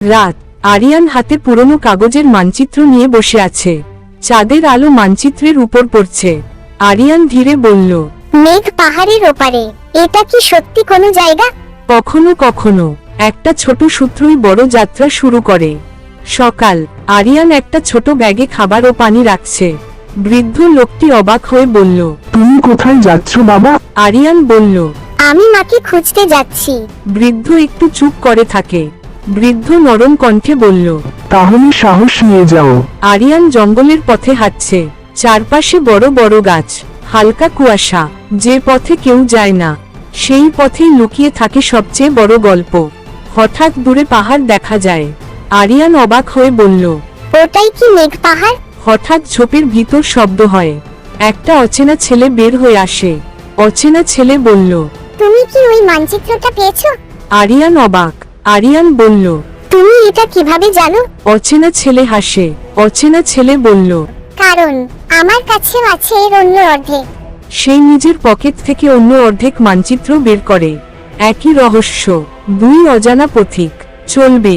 রাত, আরিয়ান হাতে পুরনো কাগজের মানচিত্র নিয়ে বসে আছে। চাঁদের আলো মানচিত্রের উপর পড়ছে। আরিয়ান ধীরে বলল, মেঘ পাহাড়ের ওপারে। এটা কি সত্যি কোনো জায়গা? কখনো কখনো একটা ছোট সূত্রই বড় যাত্রা শুরু করে। সকাল, আরিয়ান একটা ছোট ব্যাগে খাবার ও পানি রাখছে। বৃদ্ধ লোকটি অবাক হয়ে বলল, তুমি কোথায় যাচ্ছ বাবা? আরিয়ান বলল। আমি মাকে খুঁজতে যাচ্ছি। বৃদ্ধ একটু চুপ করে থাকে। বৃদ্ধ নরম কণ্ঠে বলল, তাহলে সাহস নিয়ে যাও। আরিয়ান জঙ্গলের পথে হাঁটছে। চারপাশে বড় বড় গাছ, হালকা কুয়াশা। যে পথে কেউ যায় না, সেই পথেই লুকিয়ে থাকে সবচেয়ে বড় গল্প। হঠাৎ দূরে পাহাড় দেখা যায়। আরিয়ান অবাক হয়ে বলল, ওটাই কি মেঘ পাহাড়? হঠাৎ ঝোপের ভিতর শব্দ হয়। একটা অচেনা ছেলে বের হয়ে আসে। অচেনা ছেলে বলল, তুমি কি ওই মানচিত্রটা পেয়েছো? আরিয়ান অবাক। আরিয়ান বলল, তুমি এটা কিভাবে জানো? অচেনা ছেলে হাসে। অচেনা ছেলে বলল, কারণ আমার কাছেও আছে এর অন্য অর্ধেক। সেই নিজের পকেট থেকে অন্য অর্ধেক মানচিত্র বের করে। একই রহস্য, দুই অজানা পথিক। চলবে।